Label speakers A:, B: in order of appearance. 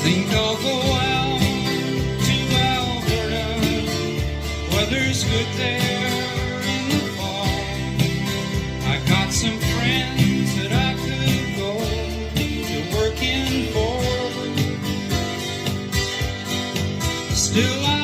A: think I'll go out to Alberta. Weather's good there in the fall. I got some friends that I could go to working for. Still